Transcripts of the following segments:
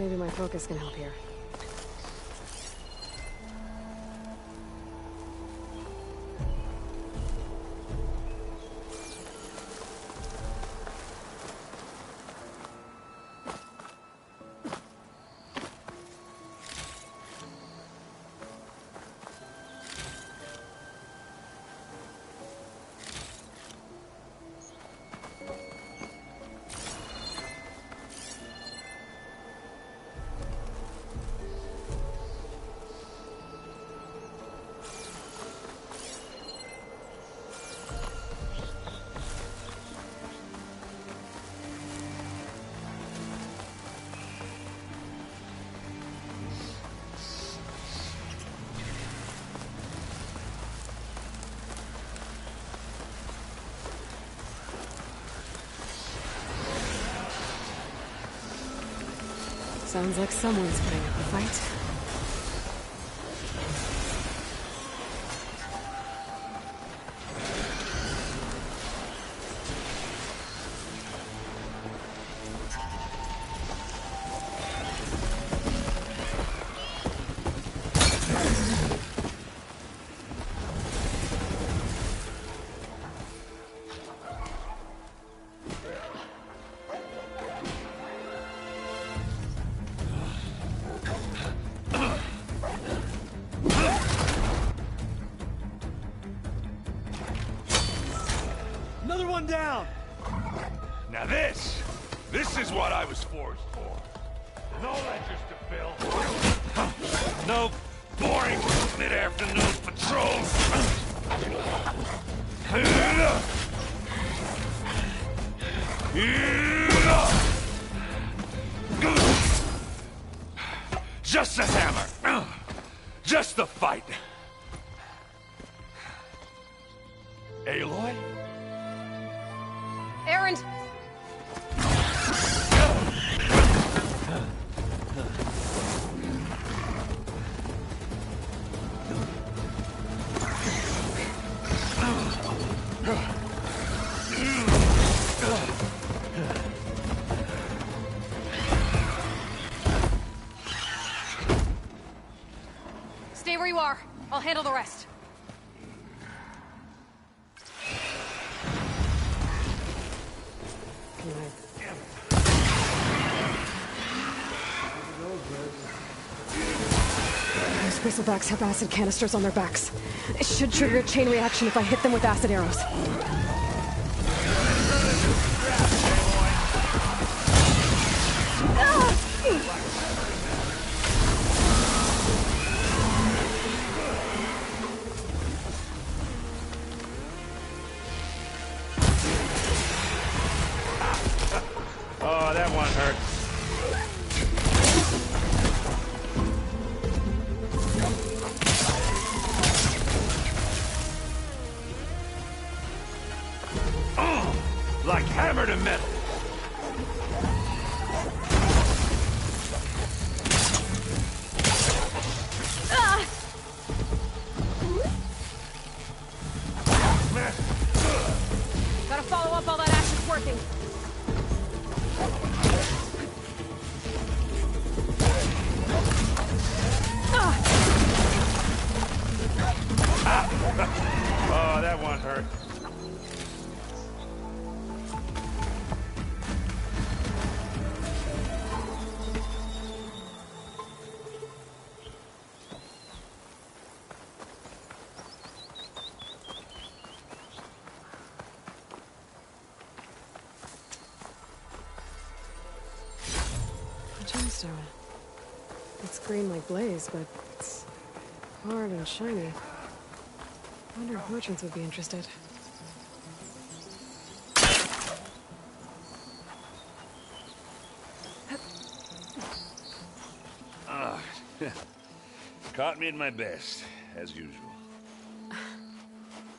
Maybe my focus can help here. Sounds like someone's putting up a fight. Another one down! Now this is what I was forged for. No ledgers to fill. No boring mid-afternoon patrols. Just a hammer. Just the fight. Aloy? Errand! Stay where you are. I'll handle the rest. Those bristlebacks have acid canisters on their backs. It should trigger a chain reaction if I hit them with acid arrows. Oh, that one hurt. Like hammer to metal. Gotta follow up while that action's working. Oh, that one hurt. Gemstone. It's green like blaze, but it's hard and shiny. I wonder if merchants would be interested. Caught me at my best, as usual.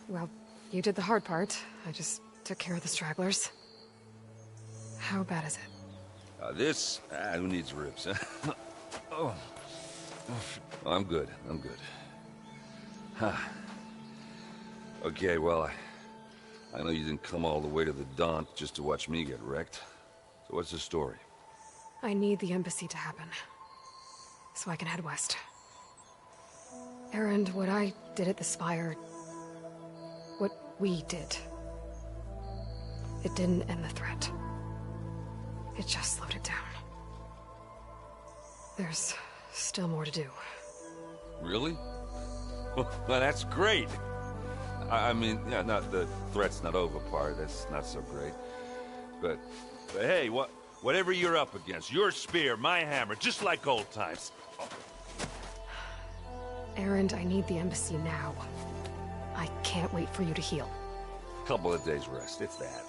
Well, you did the hard part. I just took care of the stragglers. How bad is it? Who needs ribs, huh? Oh. I'm good, I'm good. Huh. Okay, well, I know you didn't come all the way to the Daunt just to watch me get wrecked. So what's the story? I need the embassy to happen, so I can head west. Erend, what I did at the Spire, what we did, it didn't end the threat. It just slowed it down. There's still more to do. Really? Well, that's great. I mean, yeah, not the threat's not over part. That's not so great. But hey, whatever you're up against, your spear, my hammer, just like old times. Erend, I need the embassy now. I can't wait for you to heal. Couple of days rest, if that.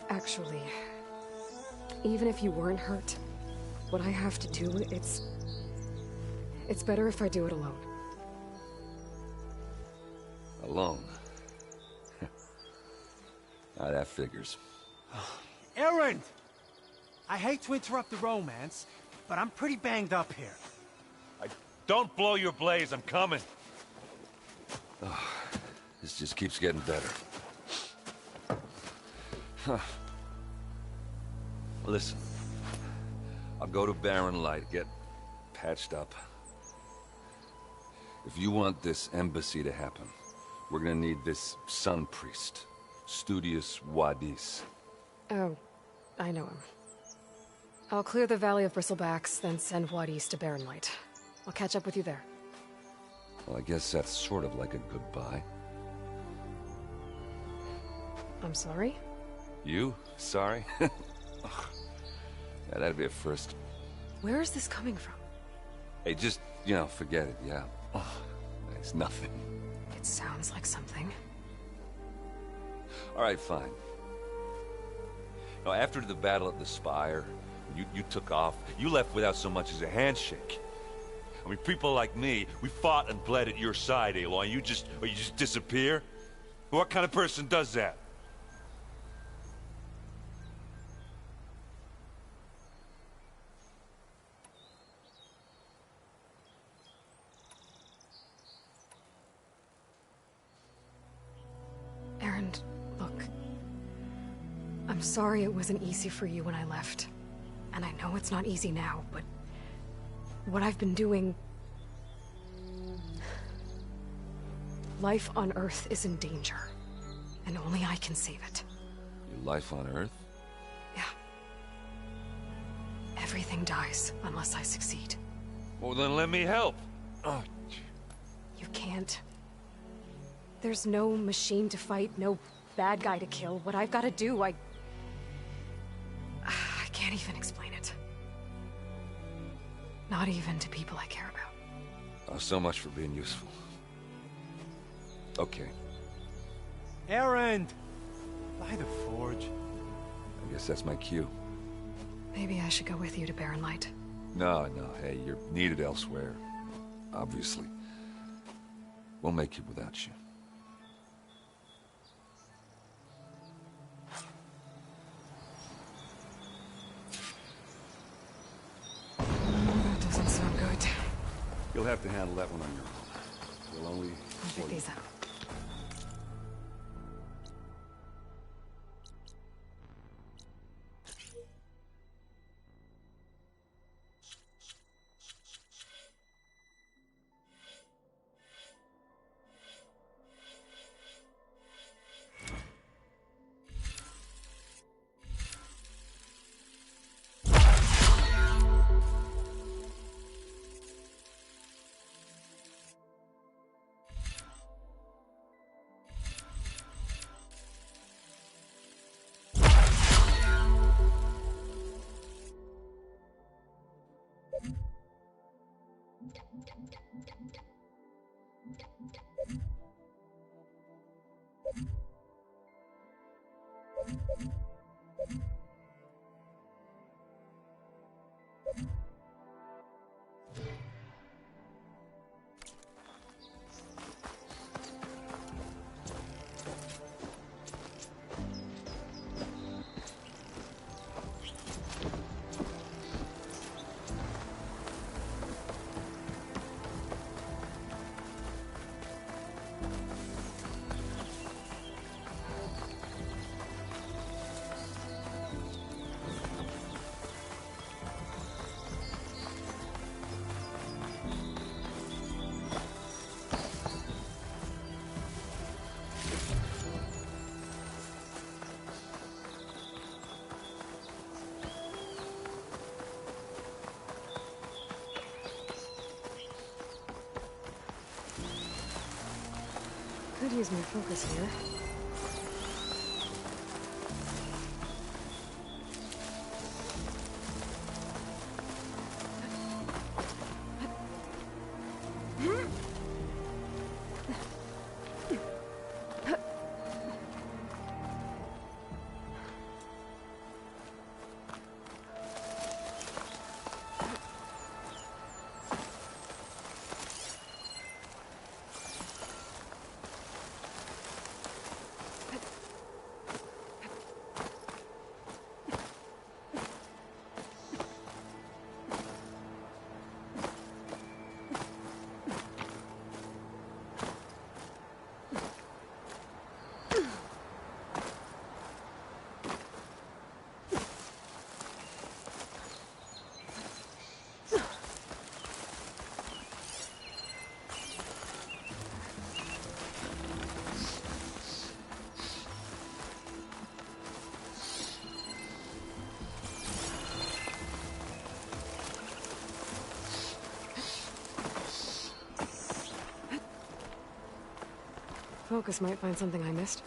Actually, even if you weren't hurt, what I have to do, it's better if I do it alone. Alone? Now that figures. Erend! I hate to interrupt the romance, but I'm pretty banged up here. Don't blow your blaze, I'm coming. This just keeps getting better. Huh. Listen, I'll go to Barren Light, get patched up. If you want this embassy to happen, we're gonna need this sun priest, Studius Wadis. Oh, I know him. I'll clear the Valley of Bristlebacks, then send Wadis to Barren Light. I'll catch up with you there. Well, I guess that's sort of like a goodbye. I'm sorry? You? Sorry? Yeah, that'd be a first. Where is this coming from? Hey, just, forget it, yeah. Oh, it's nothing. It sounds like something. All right, fine. Now, after the battle at the Spire, you took off. You left without so much as a handshake. I mean, people like me, we fought and bled at your side, Aloy. You just disappear? What kind of person does that? Erend, look. I'm sorry it wasn't easy for you when I left. And I know it's not easy now, but what I've been doing... Life on Earth is in danger, and only I can save it. Your life on Earth? Yeah. Everything dies unless I succeed. Well, then let me help. Oh, You can't. There's no machine to fight, no bad guy to kill. What I've got to do, I can't even explain it. Not even to people I care about. Oh, so much for being useful. Okay, Erend! By the forge. I guess that's my cue. Maybe I should go with you to Barren Light. No, hey, you're needed elsewhere. Obviously. We'll make it without you. That doesn't sound good. You'll have to handle that one on your own. We'll only... I'll pick these up. lose my focus here. Focus might find something I missed.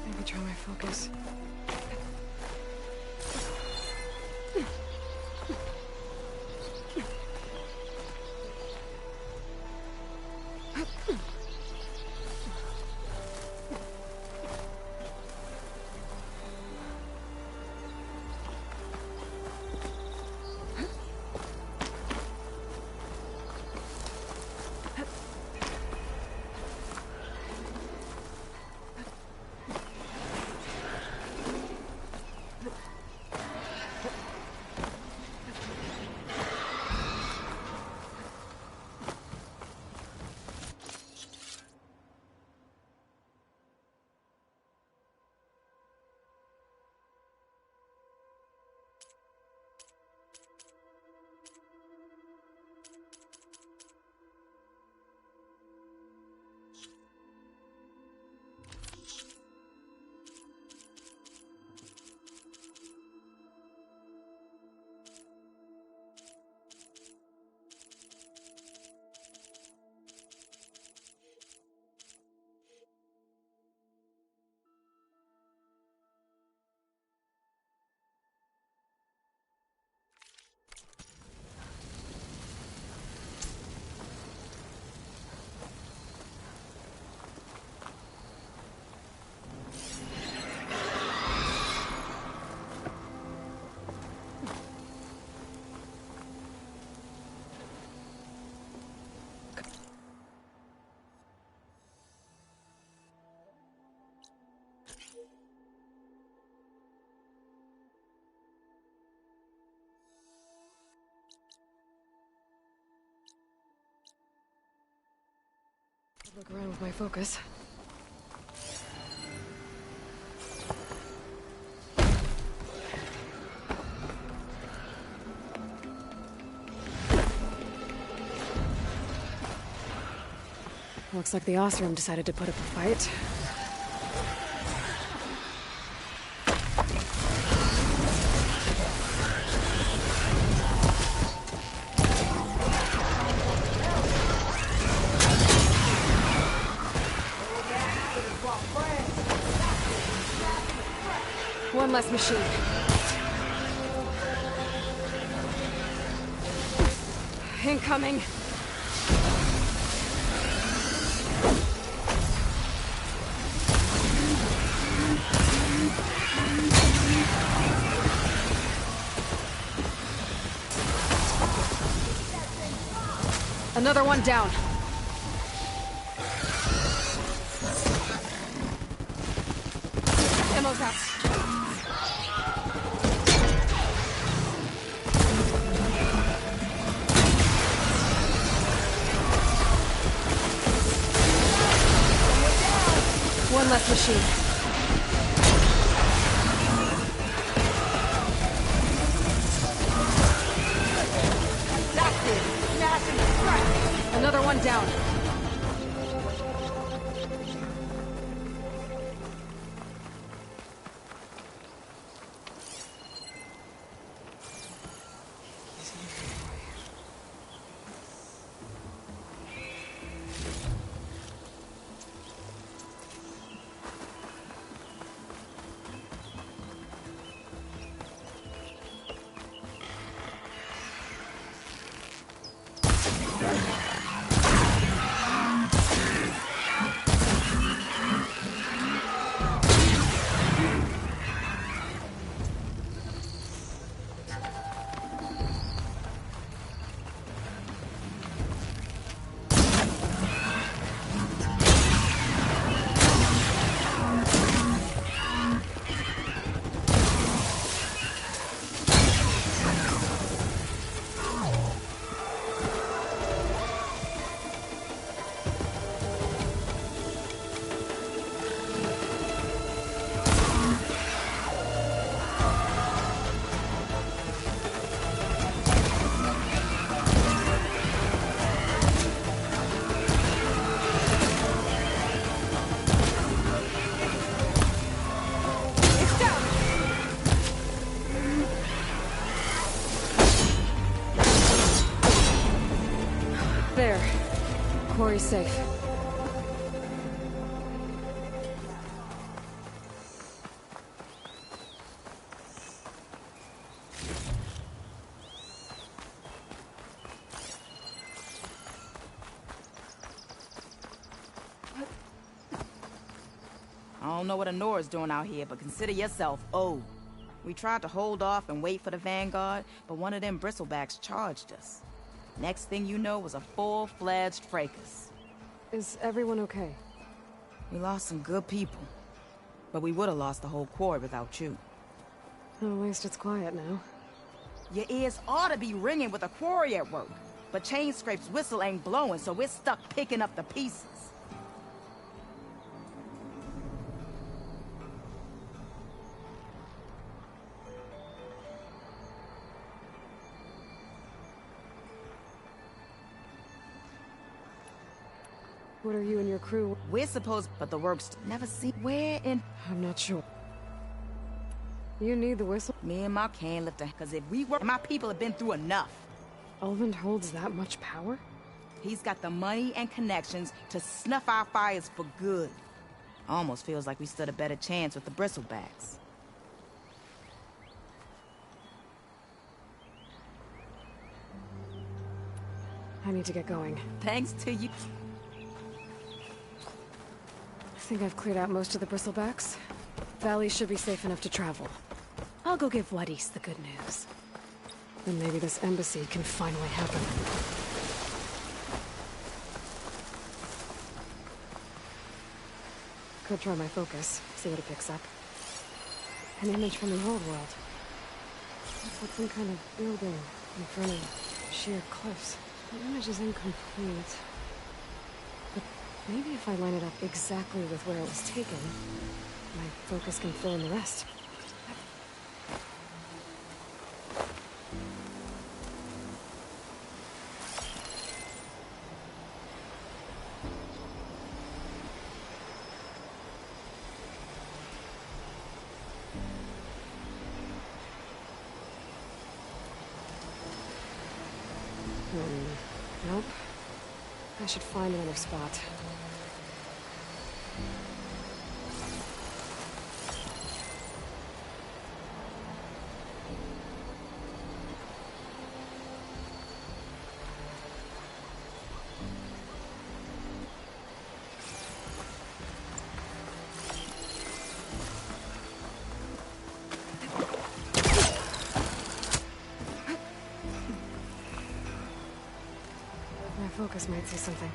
Maybe try my focus. Look around with my focus. Looks like the Ostrom decided to put up a fight. One less machine. Incoming. Another one down. Ammo's out. One less machine. That's it. Smash and scratch. Another one down. There. Quarry's safe. I don't know what Honora's doing out here, but consider yourself owed. We tried to hold off and wait for the Vanguard, but one of them bristlebacks charged us. Next thing you know was a full-fledged fracas. Is everyone okay? We lost some good people, but we would have lost the whole quarry without you. At least it's quiet now. Your ears ought to be ringing with a quarry at work, but Chain Scrape's whistle ain't blowing, so we're stuck picking up the pieces. What are you and your crew? We're supposed, but the work's never seen. Where in? I'm not sure. You need the whistle? Me and my can lifter, because if we were, my people have been through enough. Ulvund holds that much power? He's got the money and connections to snuff our fires for good. Almost feels like we stood a better chance with the bristlebacks. I need to get going. Thanks to you. I think I've cleared out most of the bristlebacks. Valley should be safe enough to travel. I'll go give Wadis the good news. Then maybe this embassy can finally happen. Could try my focus, see what it picks up. An image from the old world. Looks like some kind of building in front of sheer cliffs. The image is incomplete. But maybe if I line it up exactly with where it was taken, my focus can fill in the rest. Nope. I should find another spot. Focus might see something.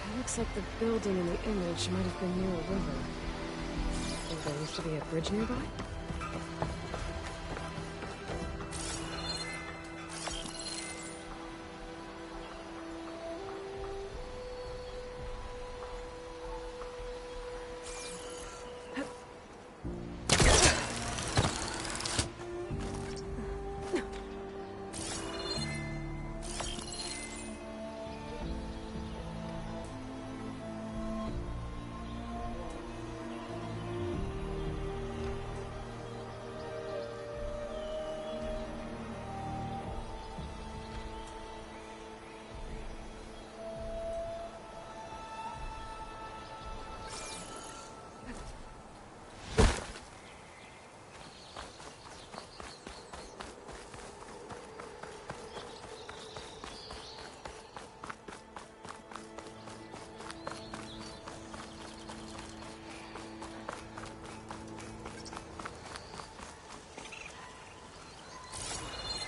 It looks like the building in the image might have been near a river. Think there used to be a bridge nearby?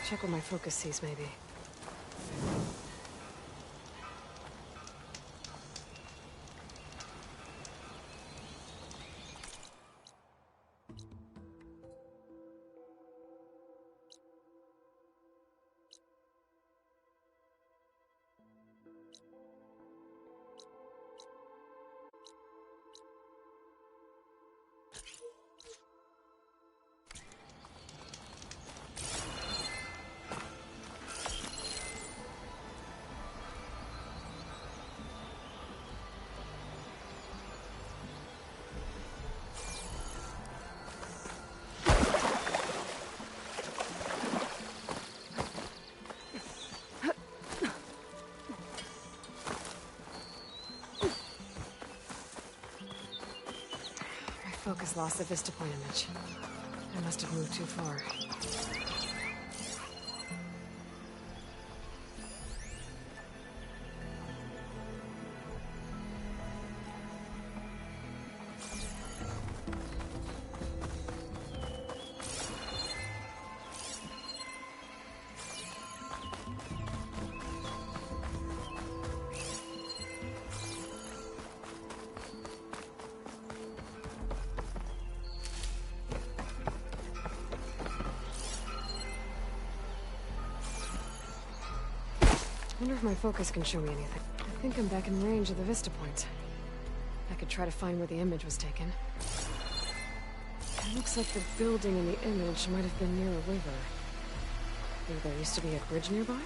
Check what my focus sees, maybe. Focus lost the vista point image. I must have moved too far. I wonder if my focus can show me anything. I think I'm back in range of the vista points. I could try to find where the image was taken. It looks like the building in the image might have been near a river. Maybe there used to be a bridge nearby?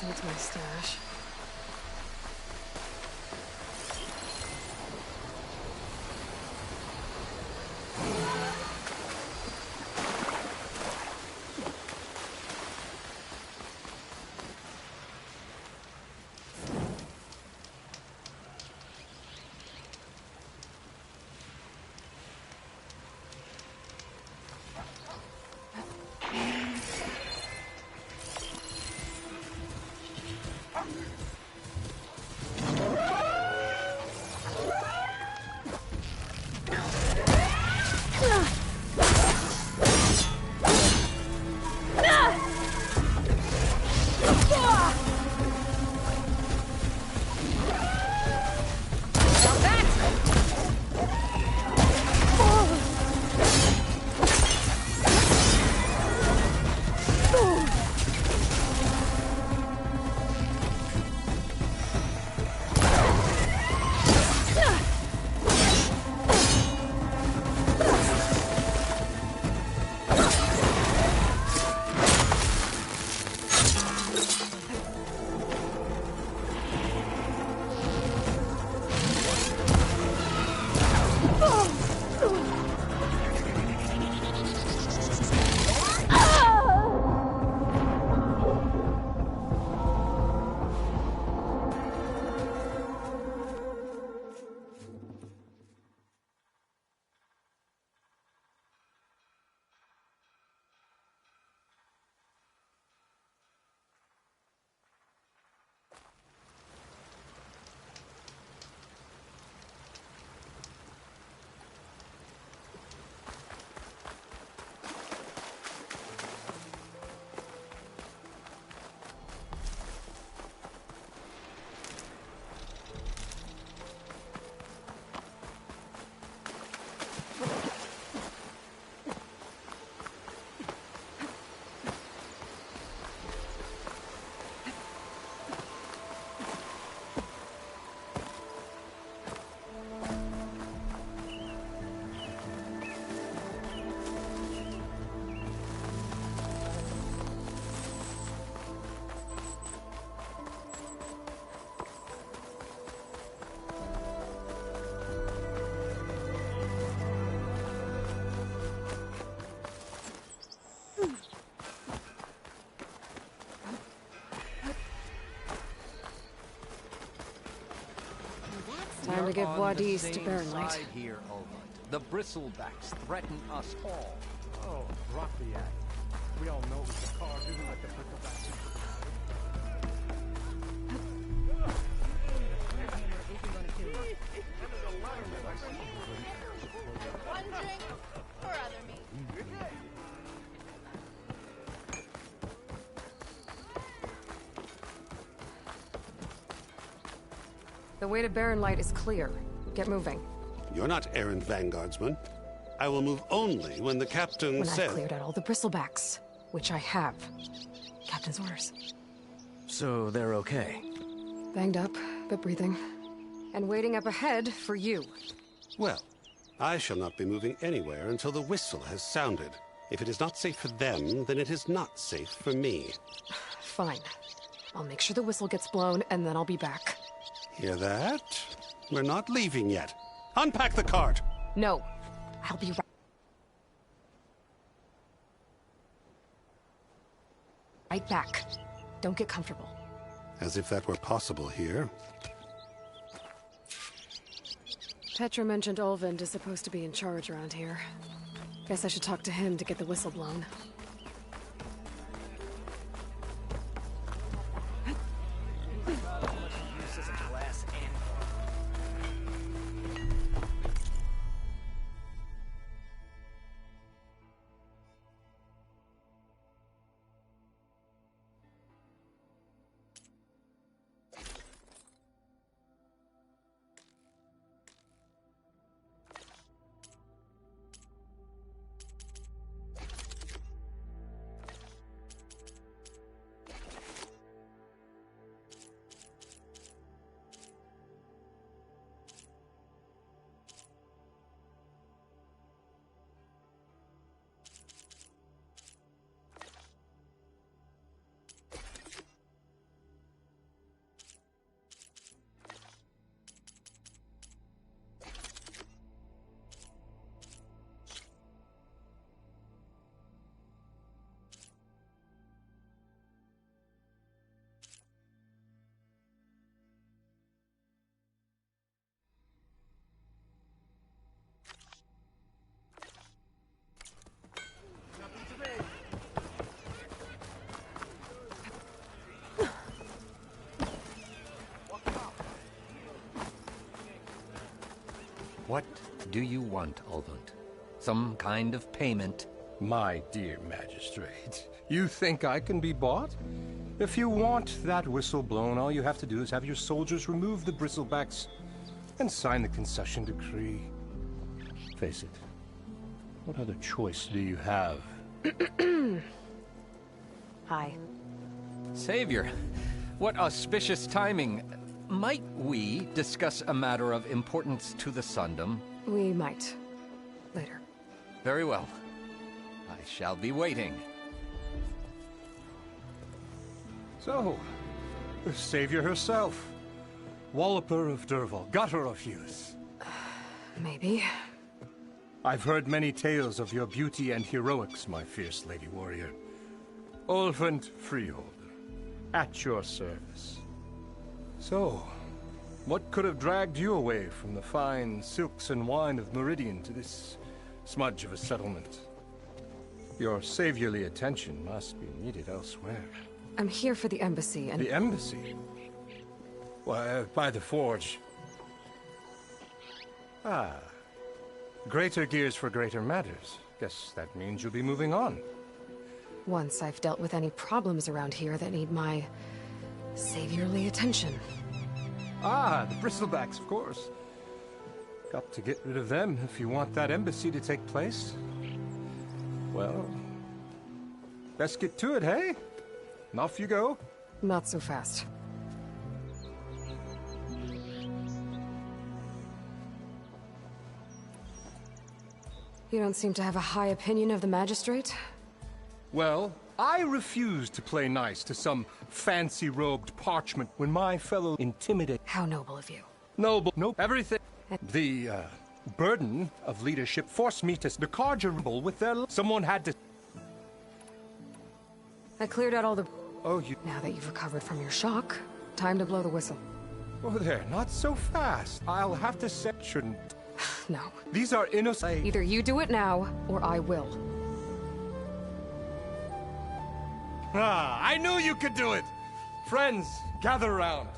That's my stash. Time to give on the Wadis to same Baron Light. side here, Olmert. The bristlebacks threaten us all. Oh, drop the act. We all know that the car didn't let the bristleback. One drink for other me. The way to Baron Light is clear. Get moving. You're not errant vanguardsman. I will move only when the captain When says... I've cleared out all the bristlebacks, which I have. Captain's orders. So they're okay. Banged up, but breathing. And waiting up ahead for you. Well, I shall not be moving anywhere until the whistle has sounded. If it is not safe for them, then it is not safe for me. Fine. I'll make sure the whistle gets blown, and then I'll be back. Hear that? We're not leaving yet. Unpack the cart! No. I'll be right back. Don't get comfortable. As if that were possible here. Petra mentioned Olvind is supposed to be in charge around here. Guess I should talk to him to get the whistle blown. What do you want, Olmert? Some kind of payment? My dear magistrate, you think I can be bought? If you want that whistle blown, all you have to do is have your soldiers remove the bristlebacks and sign the concession decree. Face it, what other choice do you have? Hi. Savior, what auspicious timing. Might we discuss a matter of importance to the Sundom? We might. Later. Very well. I shall be waiting. So, the savior herself. Walloper of Derval, gutter of youth. Maybe. I've heard many tales of your beauty and heroics, my fierce lady warrior. Olfent Freeholder, at your service. So, what could have dragged you away from the fine silks and wine of Meridian to this smudge of a settlement? Your saviorly attention must be needed elsewhere. I'm here for the embassy and... The embassy? Why, by the forge. Ah. Greater gears for greater matters. Guess that means you'll be moving on. Once I've dealt with any problems around here that need my saviorly attention. Ah, the bristlebacks, of course. Got to get rid of them if you want that embassy to take place. Well, best get to it, hey? And off you go. Not so fast. You don't seem to have a high opinion of the magistrate? Well, I refuse to play nice to some fancy-robed parchment when my fellow intimidate... How noble of you. Noble, everything. The, burden of leadership forced me to... The cargerable with their... Someone had to... I cleared out all the... Oh, you... Now that you've recovered from your shock, time to blow the whistle. Oh, there, not so fast. I'll have to say, shouldn't. No. These are innocent. Either you do it now, or I will. Ah, I knew you could do it! Friends, gather around.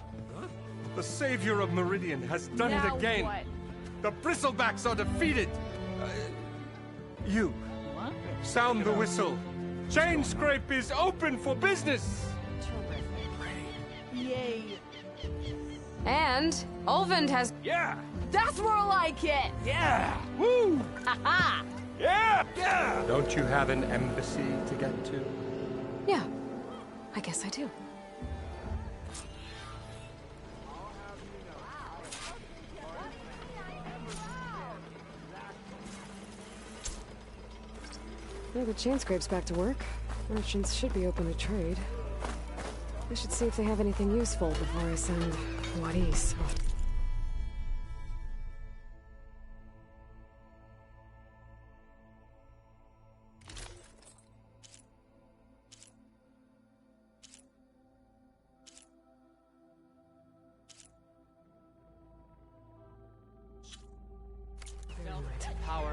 The savior of Meridian has done it again. What? The bristlebacks are defeated. You. What? Sound the whistle. Chain Scrape is open for business. Yay. And Ulvund has... Yeah! That's more like it! Yeah! Woo! Haha! Yeah! Yeah! Don't you have an embassy to get to? Yeah, I guess I do. Well, the chain scrape's back to work. Merchants should be open to trade. I should see if they have anything useful before I send Hady's off.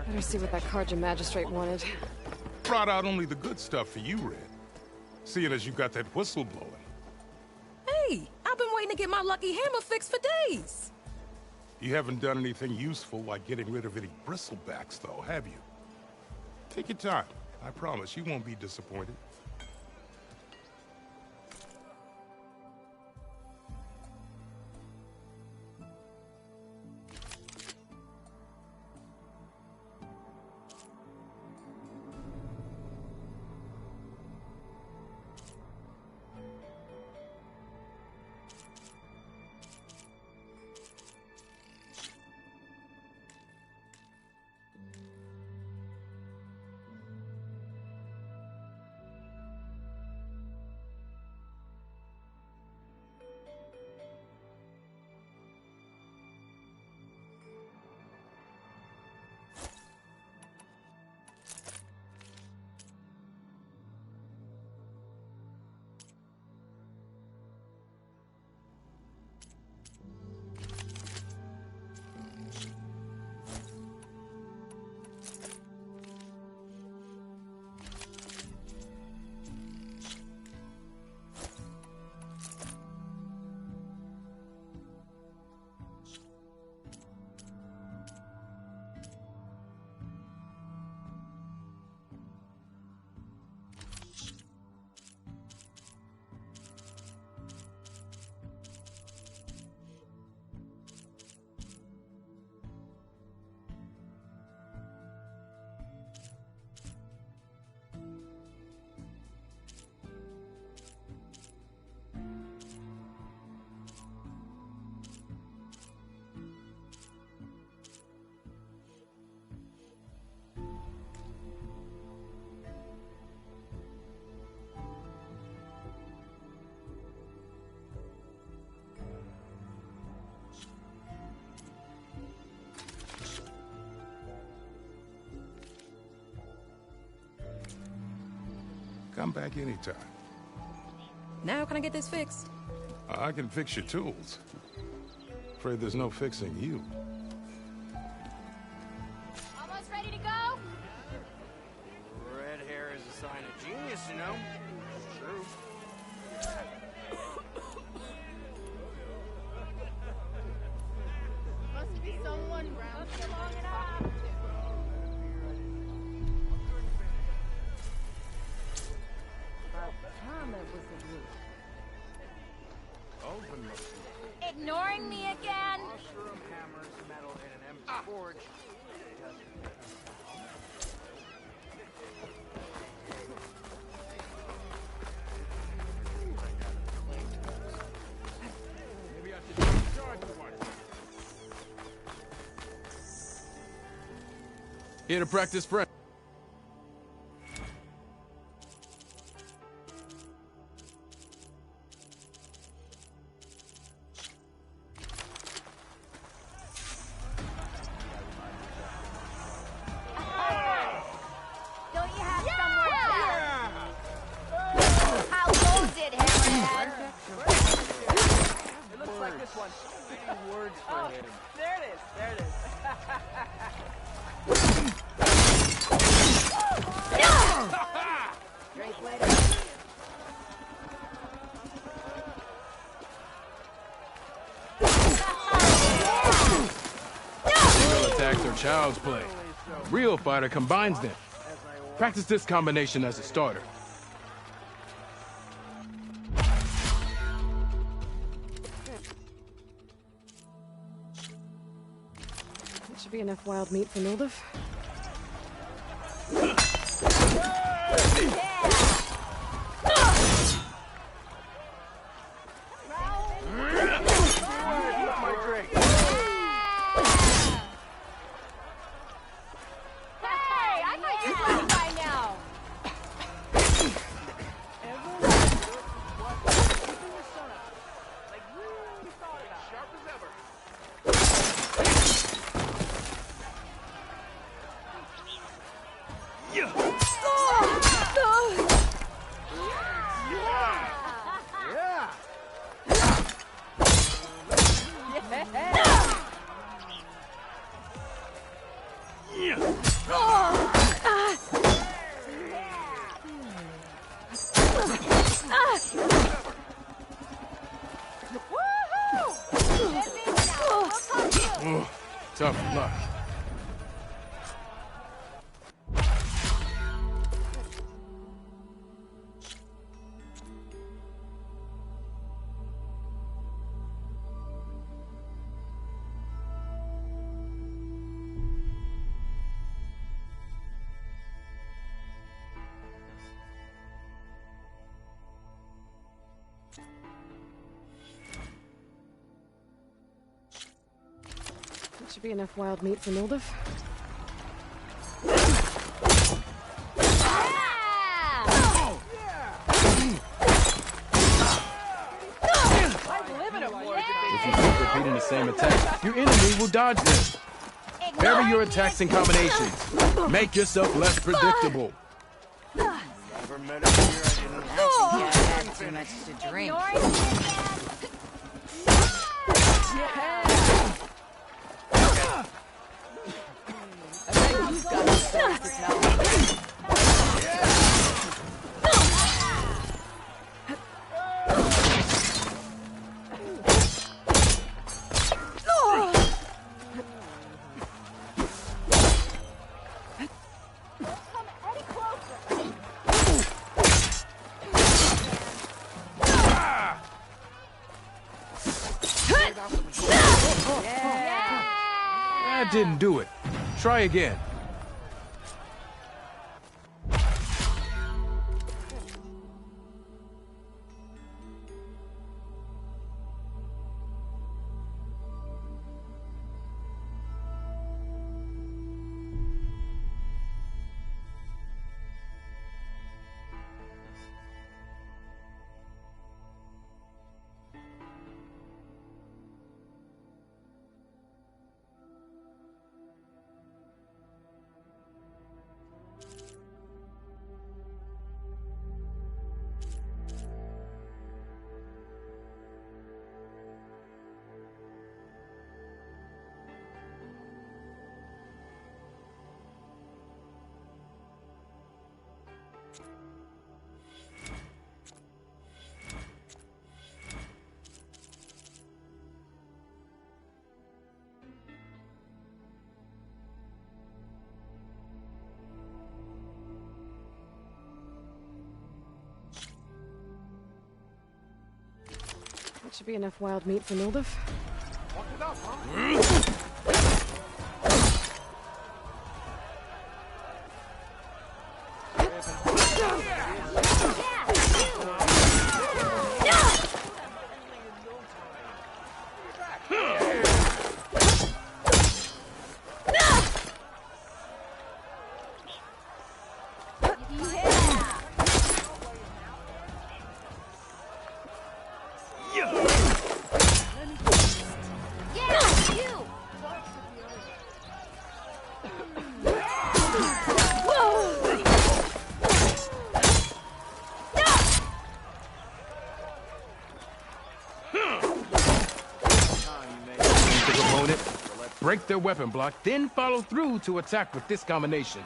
Better see what that Karja magistrate wanted. Brought out only the good stuff for you, Red. Seeing as you got that whistle blowing. Hey, I've been waiting to get my lucky hammer fixed for days. You haven't done anything useful like getting rid of any bristlebacks, though, have you? Take your time. I promise you won't be disappointed. Come back anytime. Now can I get this fixed? I can fix your tools. Afraid there's no fixing you. Almost ready to go? Red hair is a sign of genius, you know. It's true. Must be someone round here long enough. Ignoring me again? Mushroom hammers metal in an empty forge. Maybe I should charge one. Here to practice French. Don't you have somewhere to go? How goes it, Hammerhead? It looks like famous one. So many words for him. There it is. There it is. Great way to... Single attacks are child's play. Real fighter combines them. Practice this combination as a starter. That should be enough wild meat for Nildif. Tough luck. That should be enough wild meat for Nildif. If you keep repeating the same attack, your enemy will dodge them. Vary your attacks and combinations. Make yourself less predictable. Never met a beer I didn't have too much to drink. I bet you've got stories to tell. That didn't do it. Try again. That should be enough wild meat for Nildif. Walk it up, huh? Break their weapon block, then follow through to attack with this combination.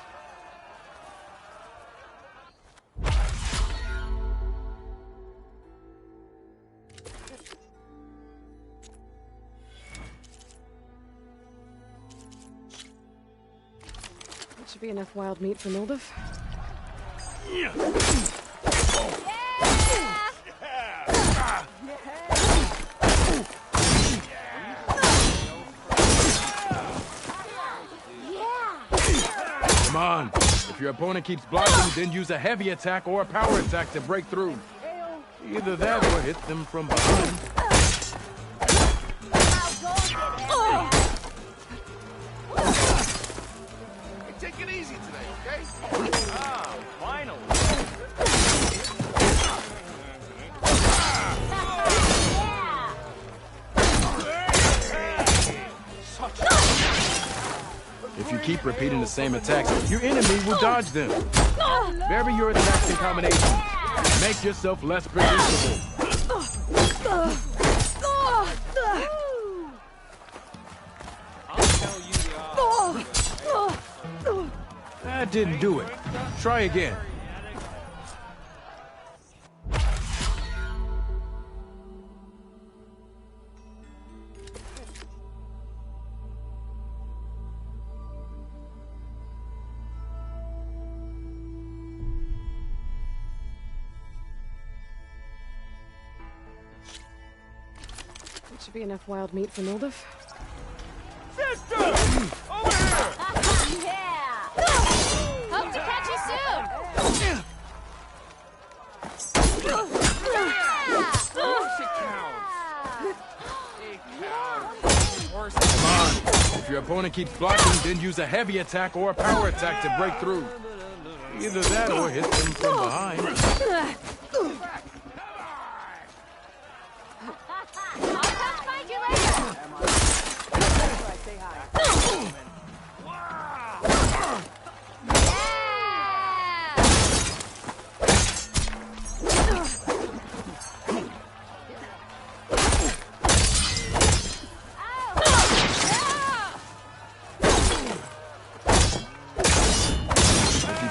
That should be enough wild meat for Mildev. Yeah. Come on. If your opponent keeps blocking, then use a heavy attack or a power attack to break through. Either that or hit them from behind. Hey, take it easy today, okay? Ah, finally. If you keep repeating the same attacks, your enemy will dodge them. Vary your attacks and combinations. Make yourself less predictable. That didn't do it. Try again. That should be enough wild meat for Mildev. Sister! Over here! Yeah! Hope to catch you soon! Come on. If your opponent keeps blocking, then use a heavy attack or a power attack to break through. Either that or hit them from behind. I'll come find you later!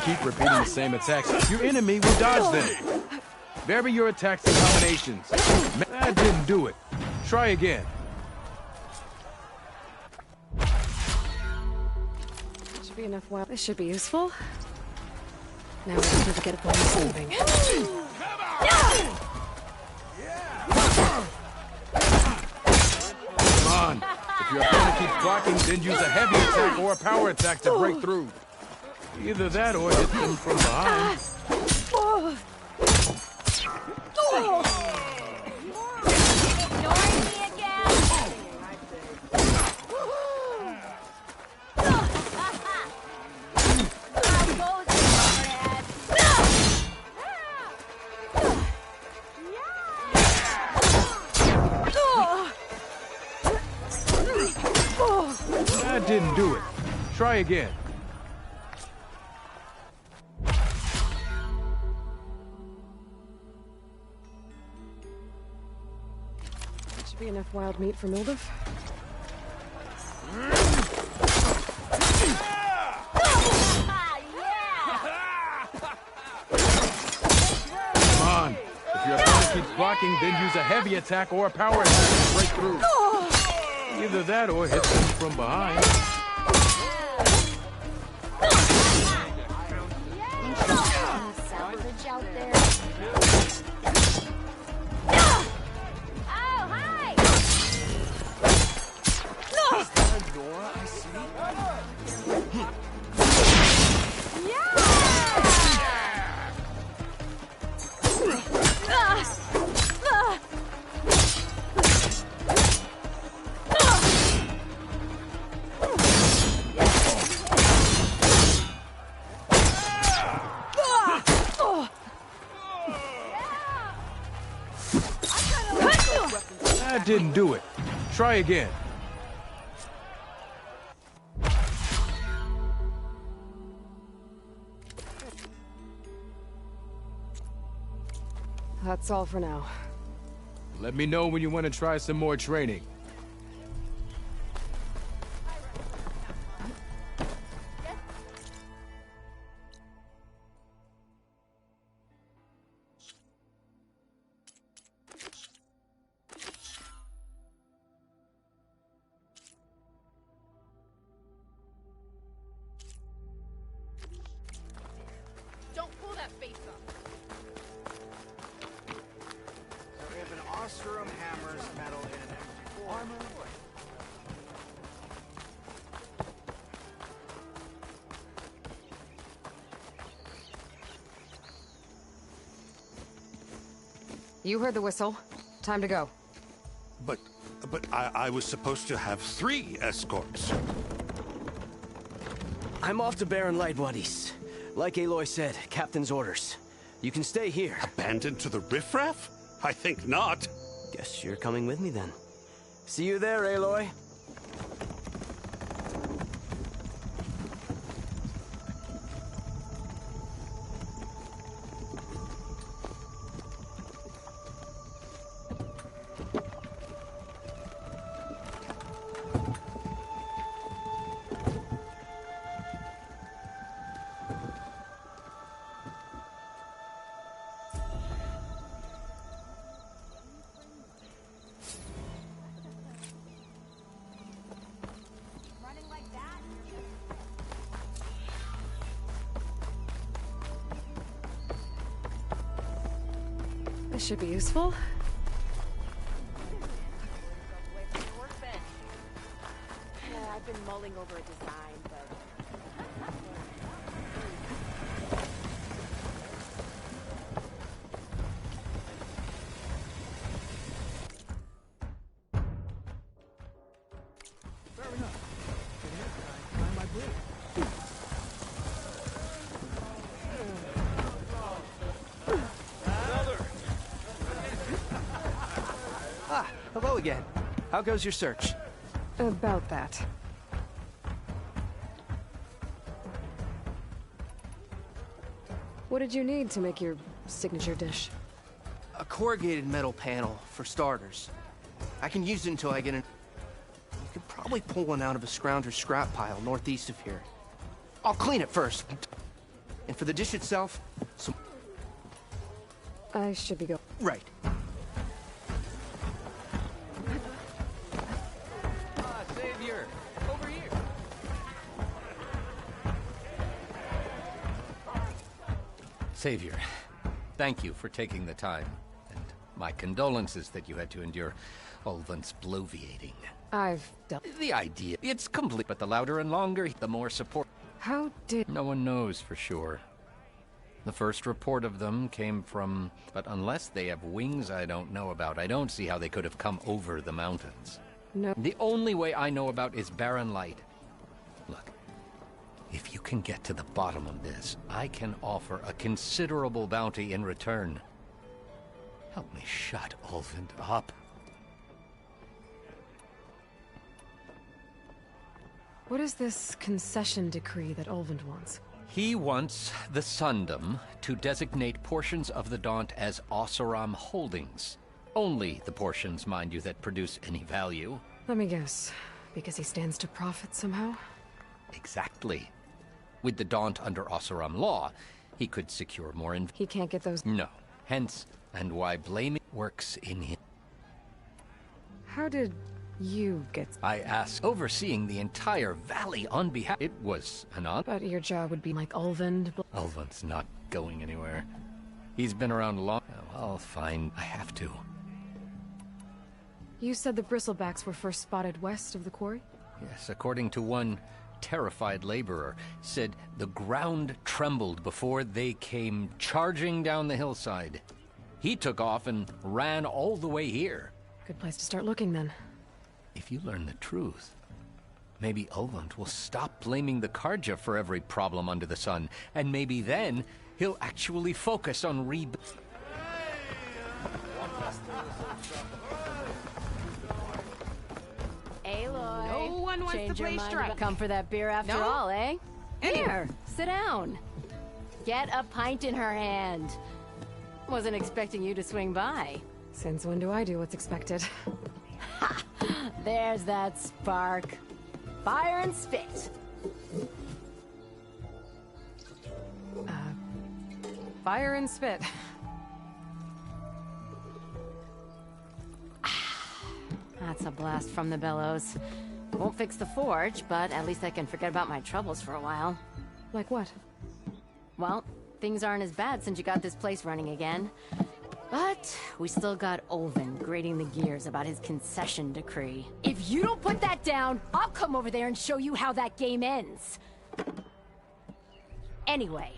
Keep repeating the same attacks, your enemy will dodge them. Vary your attacks and combinations. That didn't do it. Try again. That should be enough wild. This should be useful. Now we just need to get a bonus moving. Come on. If your opponent keeps blocking, then use a heavy attack or a power attack to break through. Either that or hit them from behind. Ignoring me again? That didn't do it. Try again. Be enough wild meat for Mildev. Come on. If your opponent keeps blocking, then use a heavy attack or a power attack to break through. Either that or hit them from behind. Salvage out there. That didn't do it. Try again. That's all for now. Let me know when you want to try some more training. You heard the whistle. Time to go. But I was supposed to have 3 escorts. I'm off to Barren Light, Wadis. Like Aloy said, Captain's orders. You can stay here. Abandoned to the riffraff? I think not. Guess you're coming with me then. See you there, Aloy. This should be useful. Yeah, I've been mulling over a design, but... Fair enough. The next time, find my blade. Hello again. How goes your search? About that. What did you need to make your signature dish? A corrugated metal panel, for starters. I can use it until I get in. You could probably pull one out of a scrounger's scrap pile northeast of here. I'll clean it first. And for the dish itself, some... I should be going. Right. Savior, over here. Savior, thank you for taking the time, and my condolences that you had to endure Ulvant's bloviating. I've dealt. The idea, it's complete, but the louder and longer, the more support. How did... No one knows for sure. The first report of them came from... But unless they have wings I don't know about, I don't see how they could have come over the mountains. No. The only way I know about is Barren Light. Look, if you can get to the bottom of this, I can offer a considerable bounty in return. Help me shut Ulvant up. What is this concession decree that Ulvant wants? He wants the Sundom to designate portions of the Daunt as Oseram holdings. Only the portions, mind you, that produce any value. Let me guess. Because he stands to profit somehow? Exactly. With the Daunt under Oseram law, he could secure more He can't get those... No. Hence, and why blaming works in him. How did you get... I asked, overseeing the entire valley on behalf... It was an honor. But your job would be like Ulvand... Ulvand's not going anywhere. He's been around long... Well, fine. I have to. You said the bristlebacks were first spotted west of the quarry? Yes, according to one terrified laborer, said the ground trembled before they came charging down the hillside. He took off and ran all the way here. Good place to start looking, then. If you learn the truth, maybe Ulvant will stop blaming the Karja for every problem under the sun, and maybe then he'll actually focus on Aloy. No one wants Change to your play mind strike. about- Come for that beer after No? all, eh? Anyway. Here, sit down. Get a pint in her hand. Wasn't expecting you to swing by. Since when do I do what's expected? Ha! There's that spark. Fire and spit. Fire and spit. That's a blast from the bellows. Won't fix the forge, but at least I can forget about my troubles for a while. Like what? Well, things aren't as bad since you got this place running again. But we still got Ulvin grating the gears about his concession decree. If you don't put that down, I'll come over there and show you how that game ends. Anyway,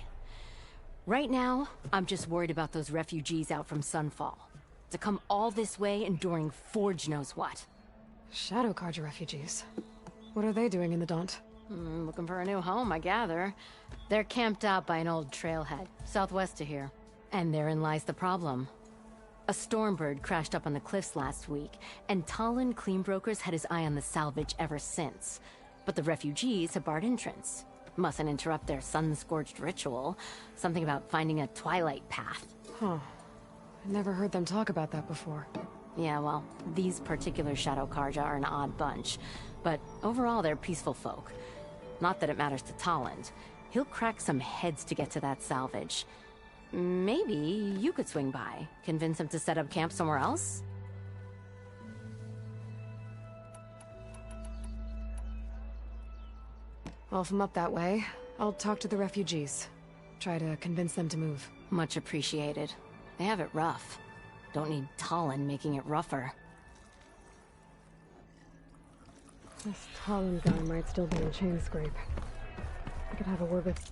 right now, I'm just worried about those refugees out from Sunfall. To come all this way enduring Forge knows what. Shadow Carja refugees. What are they doing in the Daunt? Looking for a new home, I gather. They're camped out by an old trailhead, southwest of here. And therein lies the problem. A Stormbird crashed up on the cliffs last week, and Talon Cleanbrokers had his eye on the salvage ever since. But the refugees have barred entrance. Mustn't interrupt their sun-scorched ritual. Something about finding a twilight path. Huh. I never heard them talk about that before. Yeah, well, these particular Shadow Carja are an odd bunch. But overall, they're peaceful folk. Not that it matters to Talland. He'll crack some heads to get to that salvage. Maybe you could swing by, convince him to set up camp somewhere else? Well, if I'm up that way, I'll talk to the refugees. Try to convince them to move. Much appreciated. They have it rough. Don't need Talon making it rougher. This Talon guy might still be in chain scrape. I could have a word with...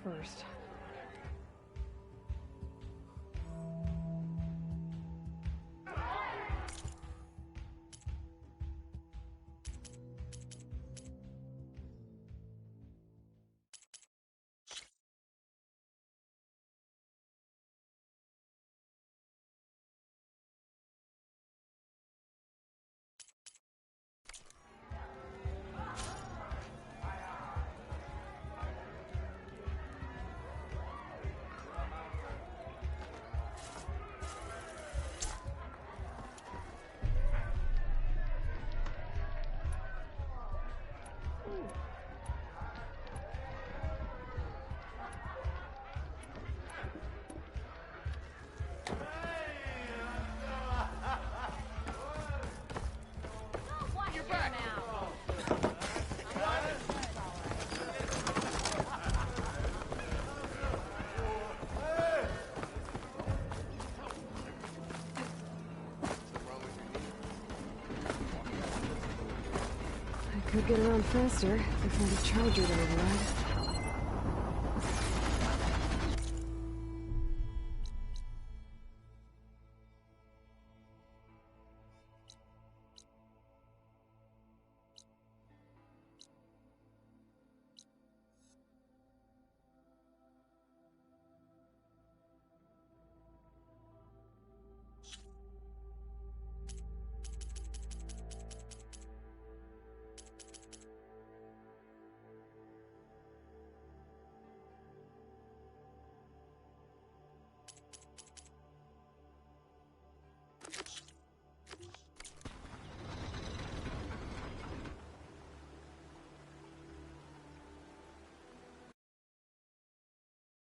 first. Could get around faster if I found a charger to override.